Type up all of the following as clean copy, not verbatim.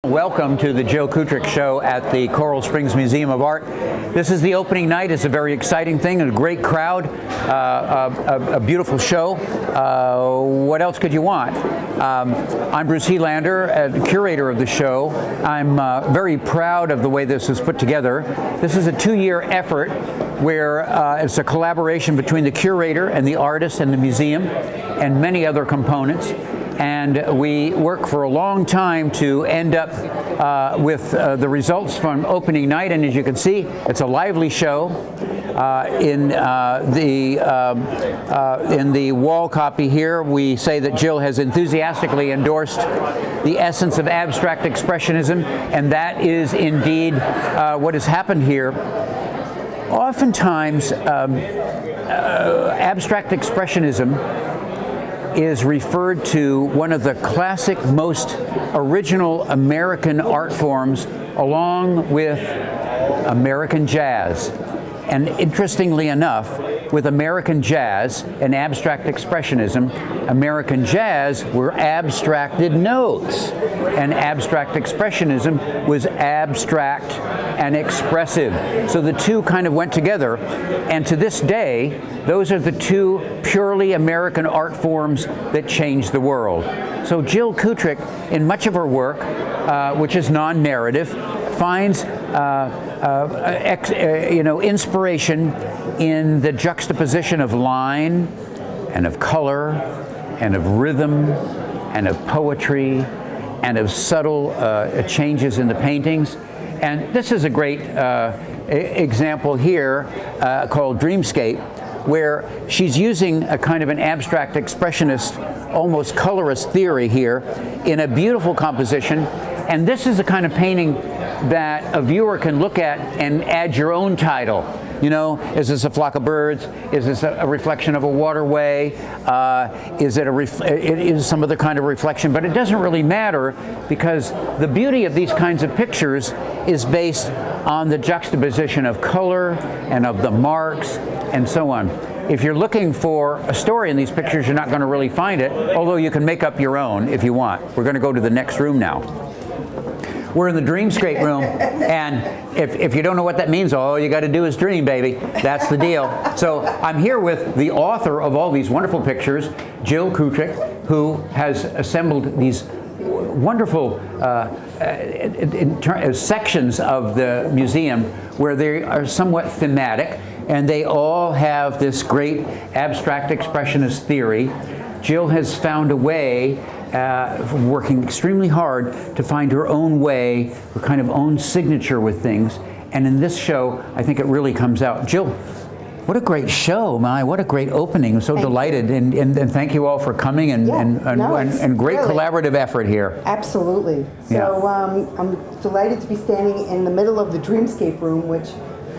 Welcome to the Jill Krutick Show at the Coral Springs Museum of Art. This is the opening night. It's a very exciting thing, a great crowd, a beautiful show. What else could you want? I'm Bruce Helanders, curator of the show. I'm very proud of the way this is put together. This is a 2-year effort where it's a collaboration between the curator and the artist and the museum and many other components. And we work for a long time to end up with the results from opening night. And as you can see, it's a lively show. In the wall copy here, we say that Jill has enthusiastically endorsed the essence of abstract expressionism, and that is indeed what has happened here. Oftentimes, abstract expressionism is referred to one of the classic, most original American art forms, along with American jazz. And interestingly enough, with American jazz and abstract expressionism, American jazz were abstracted notes, and abstract expressionism was abstract and expressive. So the two kind of went together, and to this day, those are the two purely American art forms that changed the world. So Jill Krutick, in much of her work, which is non-narrative, finds inspiration in the juxtaposition of line and of color and of rhythm and of poetry and of subtle changes in the paintings. And this is a great example here called Dreamscape, where she's using a kind of an abstract expressionist, almost colorist theory here in a beautiful composition. And this is the kind of painting that a viewer can look at and add your own title. You know, is this a flock of birds? Is this a reflection of a waterway? Is it is some other kind of reflection? But it doesn't really matter, because the beauty of these kinds of pictures is based on the juxtaposition of color and of the marks and so on. If you're looking for a story in these pictures, you're not going to really find it, although you can make up your own if you want. We're going to go to the next room now. We're in the Dreamscape room, and if you don't know what that means, all you got to do is dream, baby. That's the deal. So I'm here with the author of all these wonderful pictures, Jill Krutick, who has assembled these wonderful sections of the museum where they are somewhat thematic, and they all have this great abstract expressionist theory. Jill has found a way, working extremely hard to find her own way, her kind of own signature with things. And in this show, I think it really comes out. Jill, what a great show, what a great opening. I'm so delighted, and thank you all for coming, and great collaborative effort here. Absolutely. So I'm delighted to be standing in the middle of the Dreamscape room, which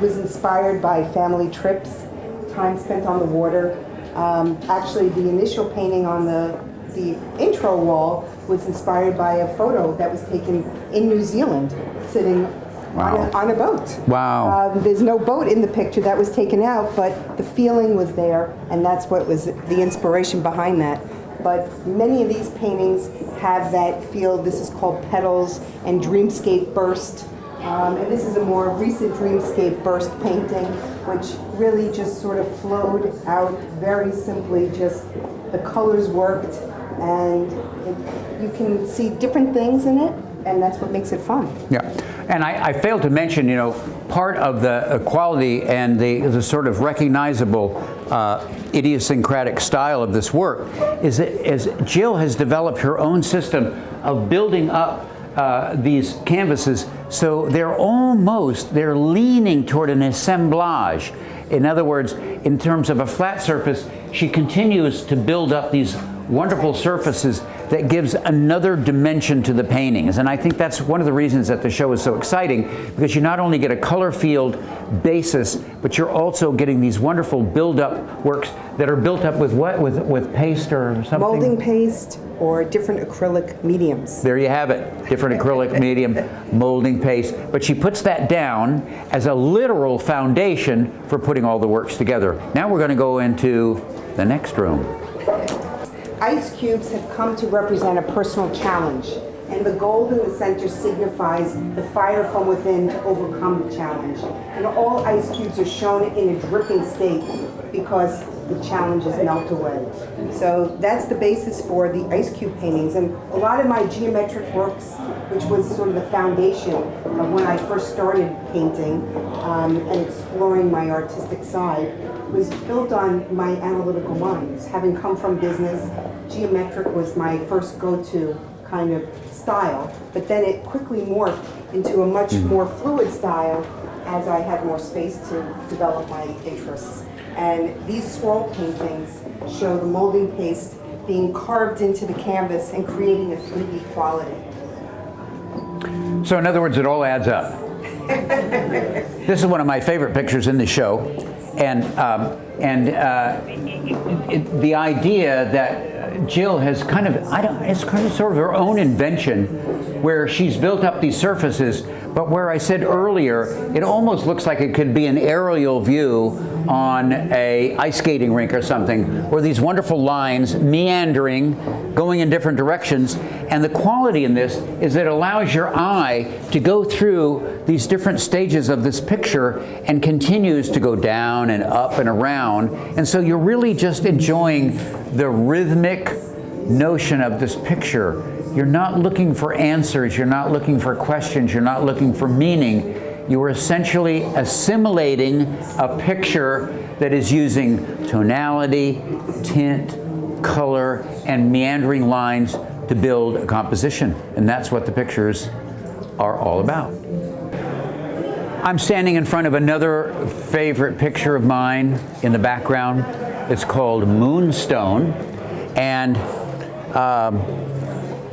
was inspired by family trips, time spent on the water. Actually, the initial painting on the intro wall was inspired by a photo that was taken in New Zealand, sitting on a boat. Wow. There's no boat in the picture, that was taken out, but the feeling was there, and that's what was the inspiration behind that. But many of these paintings have that feel. This is called Petals and Dreamscape Burst. And this is a more recent Dreamscape Burst painting, which really just sort of flowed out very simply. Just the colors worked, and you can see different things in it, and that's what makes it fun. Yeah, and I failed to mention, part of the quality and the sort of recognizable idiosyncratic style of this work is that as Jill has developed her own system of building up these canvases, so they're leaning toward an assemblage. In other words, in terms of a flat surface, she continues to build up these wonderful surfaces that gives another dimension to the paintings. And I think that's one of the reasons that the show is so exciting, because you not only get a color field basis, but you're also getting these wonderful build-up works that are built up with what? With paste or something? Molding paste or different acrylic mediums. There you have it, different acrylic medium, molding paste. But she puts that down as a literal foundation for putting all the works together. Now we're going to go into the next room. Ice cubes have come to represent a personal challenge. And the gold in the center signifies the fire from within to overcome the challenge. And all ice cubes are shown in a dripping state because the challenges melt away. So that's the basis for the ice cube paintings. And a lot of my geometric works, which was sort of the foundation of when I first started painting and exploring my artistic side, was built on my analytical minds. Having come from business, geometric was my first go-to kind of style, but then it quickly morphed into a much more fluid style as I had more space to develop my interests. And these scroll paintings show the molding paste being carved into the canvas and creating a 3D quality. So in other words, it all adds up. This is one of my favorite pictures in the show, and the idea that Jill has kind of, it's kind of sort of her own invention, where she's built up these surfaces, but where I said earlier, it almost looks like it could be an aerial view on a ice skating rink or something, where these wonderful lines meandering, going in different directions, and the quality in this is that it allows your eye to go through these different stages of this picture and continues to go down and up and around, and so you're really just enjoying the rhythmic notion of this picture. You're not looking for answers, you're not looking for questions, you're not looking for meaning. You are essentially assimilating a picture that is using tonality, tint, color, and meandering lines to build a composition. And that's what the pictures are all about. I'm standing in front of another favorite picture of mine in the background. It's called Moonstone. And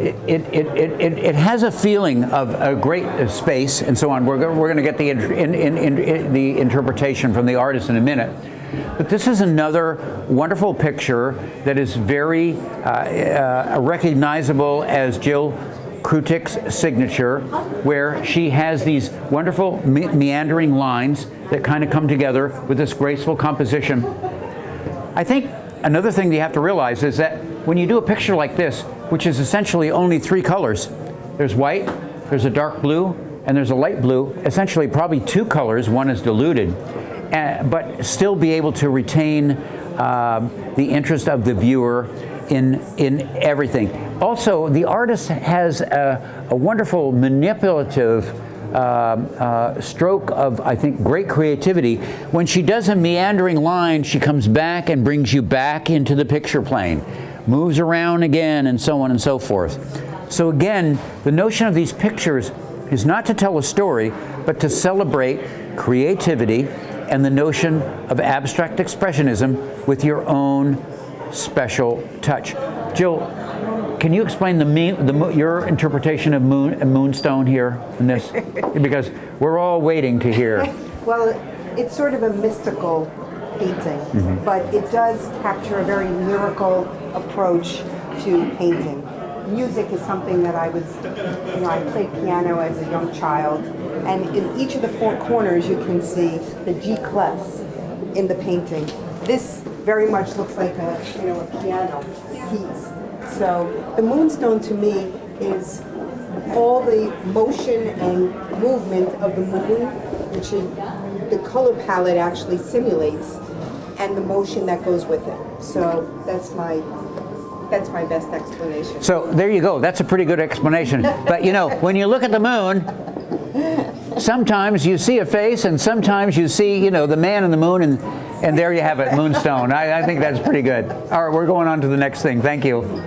it has a feeling of a great space and so on. We're going to get the interpretation from the artist in a minute. But this is another wonderful picture that is very recognizable as Jill Krutick's signature, where she has these wonderful meandering lines that kind of come together with this graceful composition. I think another thing you have to realize is that when you do a picture like this, which is essentially only 3 colors, there's white, there's a dark blue, and there's a light blue, essentially probably 2 colors, one is diluted, but still be able to retain the interest of the viewer in everything. Also, the artist has a wonderful manipulative stroke of, I think, great creativity. When she does a meandering line, she comes back and brings you back into the picture plane, moves around again, and so on and so forth. So again, the notion of these pictures is not to tell a story, but to celebrate creativity and the notion of abstract expressionism with your own special touch. Jill, can you explain your interpretation of Moonstone here in this? Because we're all waiting to hear. Well, it's sort of a mystical painting, but it does capture a very lyrical approach to painting. Music is something that I played piano as a young child, and in each of the 4 corners you can see the G clefs in the painting. This very much looks like a piano keys. So the Moonstone to me is all the motion and movement of the moon, which the color palette actually simulates, and the motion that goes with it. So that's my best explanation. So there you go. That's a pretty good explanation. But when you look at the moon, sometimes you see a face, and sometimes you see, the man in the moon, and there you have it, Moonstone. I think that's pretty good. All right, we're going on to the next thing. Thank you.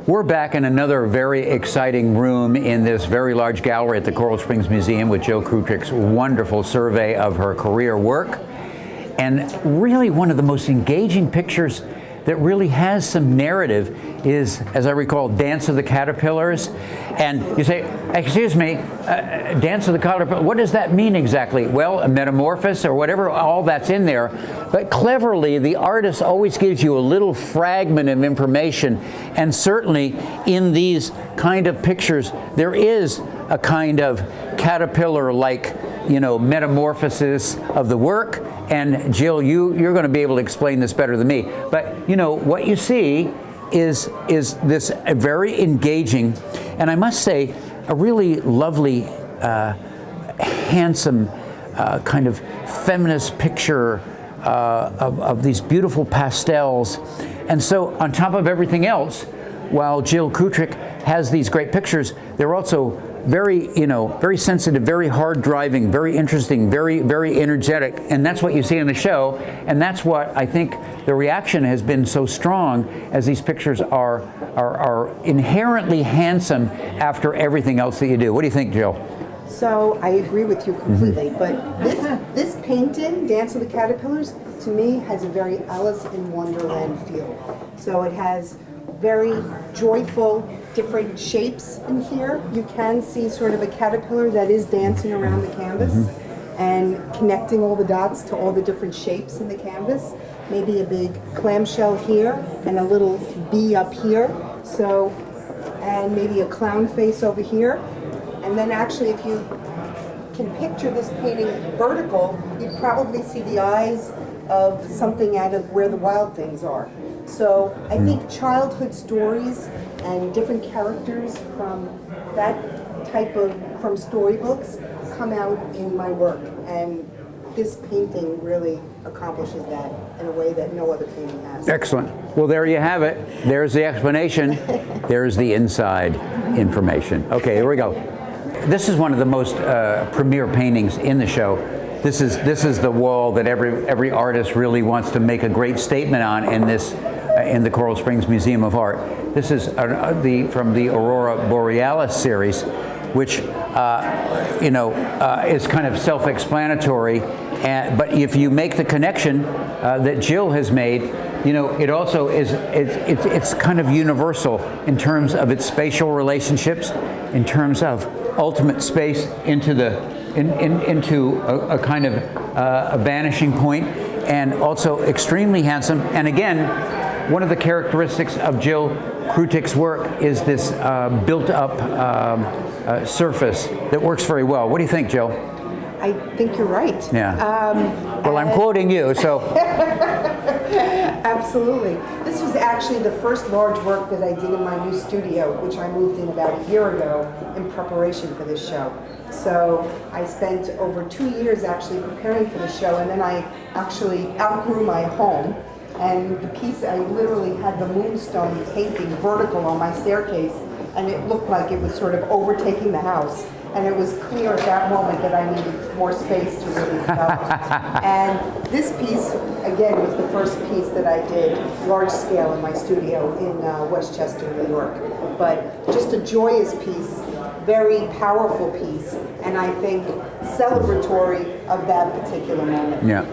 We're back in another very exciting room in this very large gallery at the Coral Springs Museum with Jill Krutick's wonderful survey of her career work. And really one of the most engaging pictures that really has some narrative is, as I recall, Dance of the Caterpillars. And you say, excuse me, Dance of the Caterpillar, what does that mean exactly? Well, a metamorphosis or whatever, all that's in there. But cleverly, the artist always gives you a little fragment of information. And certainly in these kind of pictures, there is a kind of caterpillar-like, metamorphosis of the work. And Jill, you're going to be able to explain this better than me. But what you see is this very engaging And I must say, a really lovely, handsome, kind of feminist picture of these beautiful pastels. And so on top of everything else, while Jill Krutick has these great pictures, they're also very, very sensitive, very hard driving, very interesting, very, very energetic. And that's what you see in the show. And that's what I think the reaction has been so strong, as these pictures are inherently handsome after everything else that you do. What do you think, Jill? So I agree with you completely, but this painting, Dance of the Caterpillars, to me has a very Alice in Wonderland feel. So it has very joyful, different shapes in here. You can see sort of a caterpillar that is dancing around the canvas and connecting all the dots to all the different shapes in the canvas. Maybe a big clamshell here and a little bee up here. So, and maybe a clown face over here. And then actually, if you can picture this painting vertical, you'd probably see the eyes of something out of Where the Wild Things Are. So I think childhood stories and different characters from that type of, from storybooks, come out in my work. And this painting really accomplishes that in a way that no other painting has. Excellent. Well, there you have it. There's the explanation. There's the inside information. Okay, here we go. This is one of the most premier paintings in the show. This is the wall that every artist really wants to make a great statement on in this in the Coral Springs Museum of Art. This is from the Aurora Borealis series, which is kind of self-explanatory. But if you make the connection that Jill has made, it also is it's kind of universal in terms of its spatial relationships, in terms of ultimate space into a kind of a vanishing point, and also extremely handsome. And again, one of the characteristics of Jill Krutick's work is this built-up surface that works very well. What do you think, Jill? I think you're right. Yeah. Well, I'm quoting you, so. Absolutely. This was actually the first large work that I did in my new studio, which I moved in about a year ago in preparation for this show. So I spent over 2 years actually preparing for the show, and then I actually outgrew my home. And the piece, I literally had the Moonstone painting vertical on my staircase, and it looked like it was sort of overtaking the house. And it was clear at that moment that I needed more space to really develop. And this piece, again, was the first piece that I did large scale in my studio in Westchester, New York. But just a joyous piece, very powerful piece, and I think celebratory of that particular moment. Yeah.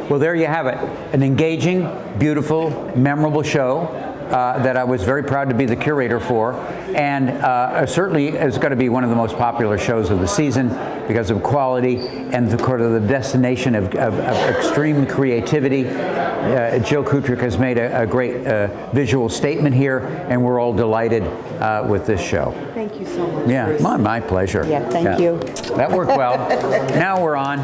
Well, there you have it. An engaging, beautiful, memorable show that I was very proud to be the curator for, and certainly is going to be one of the most popular shows of the season because of quality and the destination of extreme creativity. Jill Krutick has made a great visual statement here, and we're all delighted with this show. Thank you so much. Yeah, Bruce. my pleasure. Yeah, thank you. That worked well. Now we're on.